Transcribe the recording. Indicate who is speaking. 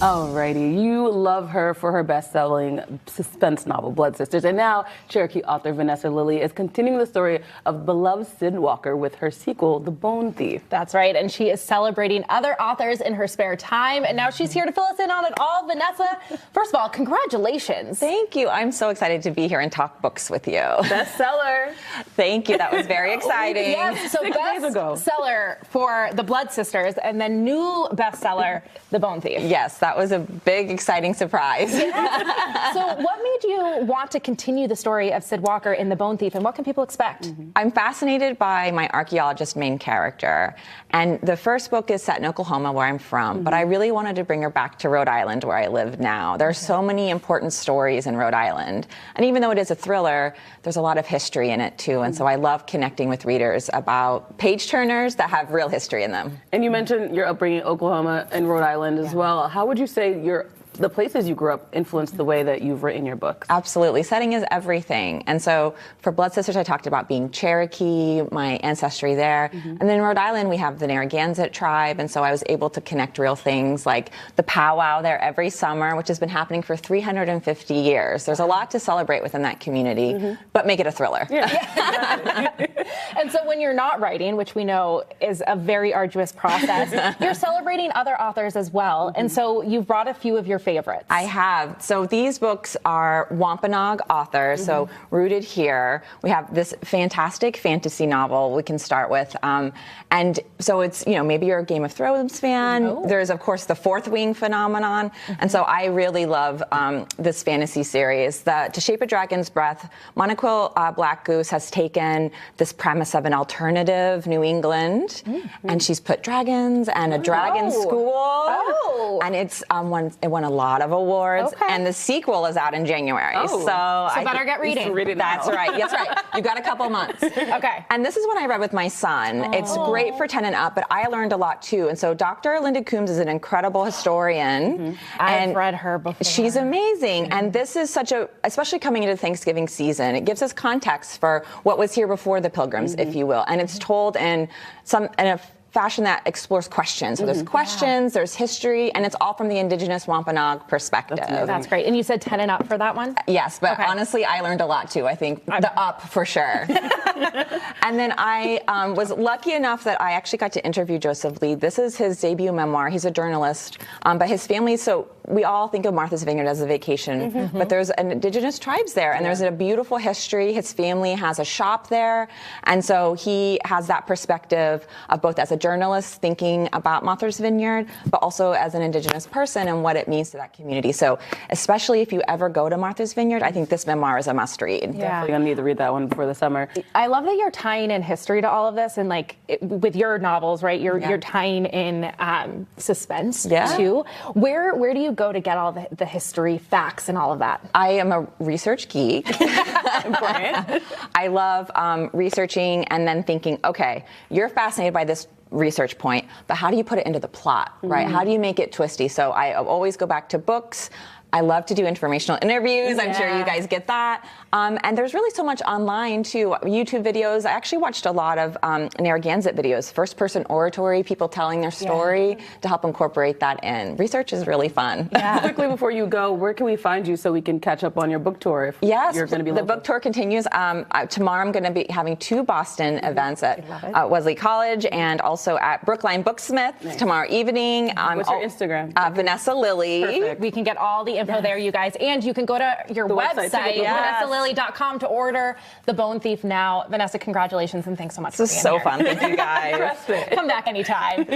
Speaker 1: Alrighty, you love her for her best-selling suspense novel, Blood Sisters, and now Cherokee author Vanessa Lillie is continuing the story of beloved Sid Walker with her sequel, The Bone Thief.
Speaker 2: That's right, and she is celebrating other authors in her spare time, and now she's here to fill us in on it all. Vanessa, first of all, congratulations.
Speaker 3: Thank you. I'm so excited to be here and talk books with you.
Speaker 1: Bestseller.
Speaker 3: Thank you. That was very exciting.
Speaker 2: Yes, so
Speaker 1: 6 days ago.
Speaker 2: Bestseller for The Blood Sisters, and then new bestseller, The Bone Thief.
Speaker 3: Yes, that was a big, exciting surprise.
Speaker 2: Yeah. So what made you want to continue the story of Sid Walker in The Bone Thief, and what can people expect?
Speaker 3: I'm fascinated by my archaeologist main character, and the first book is set in Oklahoma, where I'm from, but I really wanted to bring her back to Rhode Island, where I live now. There are so many important stories in Rhode Island, and even though it is a thriller, there's a lot of history in it too, and so I love connecting with readers about page-turners that have real history in them.
Speaker 1: And you mentioned your upbringing in Oklahoma and Rhode Island as well. How would you say the places you grew up influenced the way that you've written your books?
Speaker 3: Absolutely. Setting is everything. And so for Blood Sisters, I talked about being Cherokee, my ancestry there. And then in Rhode Island, we have the Narragansett tribe. And so I was able to connect real things like the powwow there every summer, which has been happening for 350 years. There's a lot to celebrate within that community, but make it a thriller.
Speaker 2: Yeah. And so when you're not writing, which we know is a very arduous process, you're celebrating other authors as well. And so you've brought a few of your favorites.
Speaker 3: I have. So these books are Wampanoag authors, so rooted here. We have this fantastic fantasy novel we can start with. And so it's, maybe you're a Game of Thrones fan. There's, of course, the Fourth Wing phenomenon. And so I really love this fantasy series. To Shape a Dragon's Breath, Monoquill Black Goose has taken this premise of an alternative New England, and she's put dragons and a dragon school. And it won a lot of awards, and the sequel is out in January. So
Speaker 2: better get reading.
Speaker 1: Read it now.
Speaker 3: That's right. That's right. You've got a couple months.
Speaker 2: Okay.
Speaker 3: And this is what I read with my son. It's great for 10 and up, but I learned a lot too. And so Dr. Linda Coombs is an incredible historian.
Speaker 2: I've read her before.
Speaker 3: She's amazing. And this is especially coming into Thanksgiving season, it gives us context for what was here before the Pilgrims, if you will. And it's told in a fashion that explores questions. So there's questions, there's history, and it's all from the Indigenous Wampanoag perspective.
Speaker 2: That's great. And you said 10 and up for that one?
Speaker 3: Yes, but honestly, I learned a lot too. I think the up for sure. And then I was lucky enough that I actually got to interview Joseph Lee. This is his debut memoir. He's a journalist, but his family, so we all think of Martha's Vineyard as a vacation, but there's an Indigenous tribes there, and there's a beautiful history. His family has a shop there, and so he has that perspective of both as a journalist thinking about Martha's Vineyard, but also as an Indigenous person and what it means to that community. So especially if you ever go to Martha's Vineyard, I think this memoir is a must read.
Speaker 2: Yeah.
Speaker 1: Definitely gonna need to read that one before the summer.
Speaker 2: I love that you're tying in history to all of this, and with your novels, right? You're tying in suspense too. Where do you go to get all the history, facts, and all of that?
Speaker 3: I am a research geek. I love researching and then thinking, okay, you're fascinated by this research point, but how do you put it into the plot, right? How do you make it twisty? So I always go back to books. I love to do informational interviews. I'm sure you guys get that. And there's really so much online too. YouTube videos. I actually watched a lot of Narragansett videos, first-person oratory, people telling their story to help incorporate that in. Research is really fun.
Speaker 1: Quickly before you go, where can we find you so we can catch up on your book tour? If you're going to be
Speaker 3: the book tour continues. Tomorrow I'm going to be having 2 Boston events at Wesley College and also at Brookline Booksmith tomorrow evening.
Speaker 1: What's your Instagram?
Speaker 3: Vanessa Lillie.
Speaker 2: Perfect. We can get all the info there, you guys. And you can go to your website, VanessaLillie.com, to order The Bone Thief now. Vanessa, congratulations and thanks so much for being here.
Speaker 3: This is so fun. Thank you guys.
Speaker 2: Come back anytime.